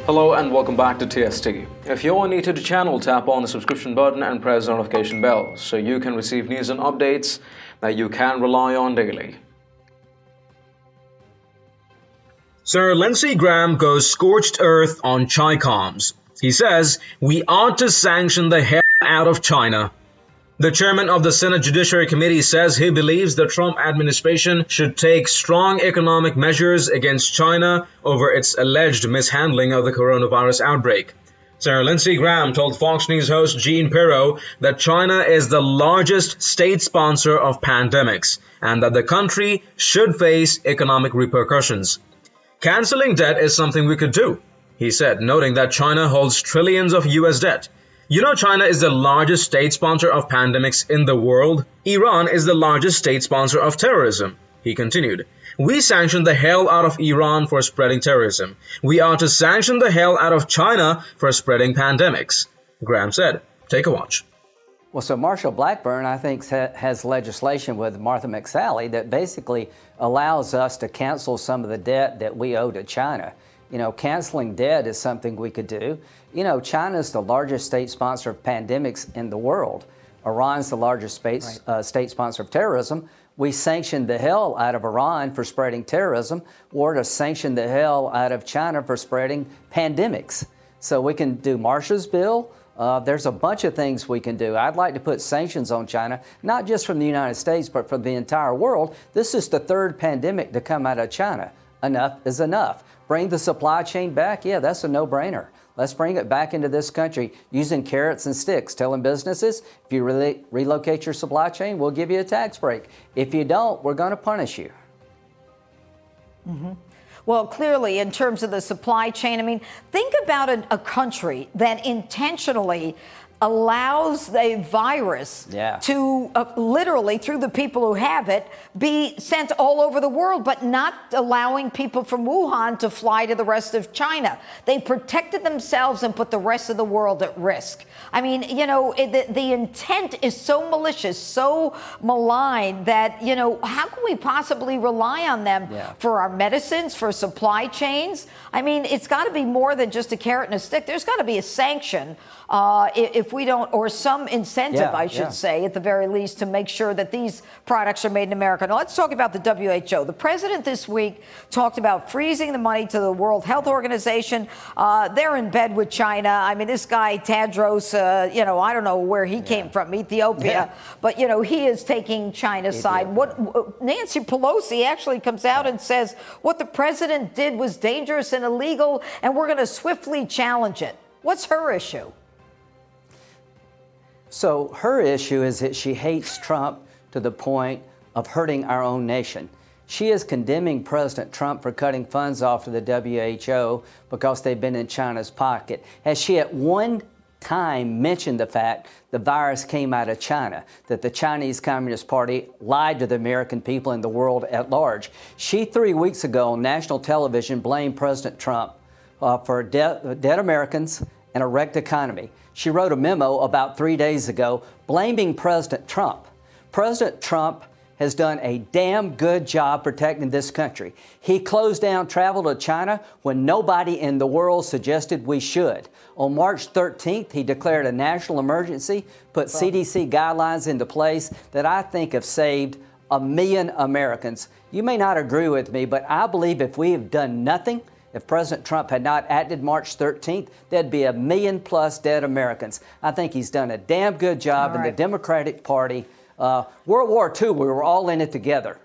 Hello and welcome back to TST. If you're new to the channel, tap on the subscription button and press the notification bell so you can receive news and updates that you can rely on daily. Sir Lindsey Graham goes scorched earth on CHICOMS. He says, "We ought to sanction the hell out of China." The chairman of the Senate Judiciary Committee says he believes the Trump administration should take strong economic measures against China over its alleged mishandling of the coronavirus outbreak. Sir Lindsey Graham told Fox News host Jean Pirro that China is the largest state sponsor of pandemics and that the country should face economic repercussions. "Canceling debt is something we could do," he said, noting that China holds trillions of US debt. "You know, China is the largest state sponsor of pandemics in the world. Iran is the largest state sponsor of terrorism," he continued. "We sanction the hell out of Iran for spreading terrorism. We ought to sanction the hell out of China for spreading pandemics," Graham said. Take a watch. Well, so Marshall Blackburn, I think, has legislation with Martha McSally that basically allows us to cancel some of the debt that we owe to China. You know, canceling debt is something we could do. You know, China's the largest state sponsor of pandemics in the world. Iran's the largest state sponsor of terrorism. We sanctioned the hell out of Iran for spreading terrorism, or to sanction the hell out of China for spreading pandemics. So we can do Marshall's bill. There's a bunch of things we can do. I'd like to put sanctions on China, not just from the United States, but from the entire world. This is the third pandemic to come out of China. Enough is enough. Bring the supply chain back? Yeah, that's a no-brainer. Let's bring it back into this country using carrots and sticks, telling businesses, if you relocate your supply chain, we'll give you a tax break. If you don't, we're going to punish you. Mm-hmm. Well, clearly, in terms of the supply chain, I mean, think about a country that intentionally allows the virus to literally, through the people who have it, be sent all over the world, but not allowing people from Wuhan to fly to the rest of China. They protected themselves and put the rest of the world at risk. I mean, you know, the intent is so malicious, so malign that, you know, how can we possibly rely on them for our medicines, for supply chains? I mean, it's got to be more than just a carrot and a stick. There's got to be a sanction if we don't, or some incentive, I should say, at the very least, to make sure that these products are made in America. Now, let's talk about the WHO. The president this week talked about freezing the money to the World Health Organization. They're in bed with China. I mean, this guy, Tedros, you know, I don't know where he came from, Ethiopia, but, you know, he is taking China's side. What Nancy Pelosi actually comes out and says what the president did was dangerous and illegal, and we're going to swiftly challenge it. What's her issue? So her issue is that she hates Trump to the point of hurting our own nation. She is condemning President Trump for cutting funds off to the WHO because they've been in China's pocket. Has she at one time mentioned the fact the virus came out of China, that the Chinese Communist Party lied to the American people and the world at large? She 3 weeks ago on national television blamed President Trump for dead Americans and a wrecked economy. She wrote a memo about 3 days ago blaming President Trump. President Trump has done a damn good job protecting this country. He closed down travel to China when nobody in the world suggested we should. On March 13th, he declared a national emergency, put CDC guidelines into place that I think have saved 1 million Americans. You may not agree with me, but I believe if we have done nothing, if President Trump had not acted March 13th, there'd be 1 million plus dead Americans. I think he's done a damn good job in the Democratic Party. World War II, we were all in it together.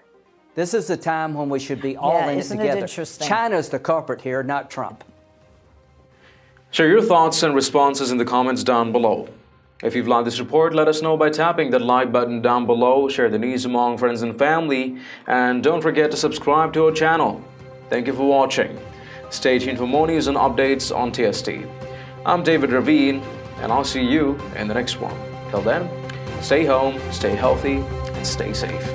This is the time when we should be all in it together. China's the culprit here, not Trump. Share your thoughts and responses in the comments down below. If you've liked this report, let us know by tapping that like button down below. Share the news among friends and family. And don't forget to subscribe to our channel. Thank you for watching. Stay tuned for more news and updates on TST. I'm David Ravine, and I'll see you in the next one. Till then, stay home, stay healthy, and stay safe.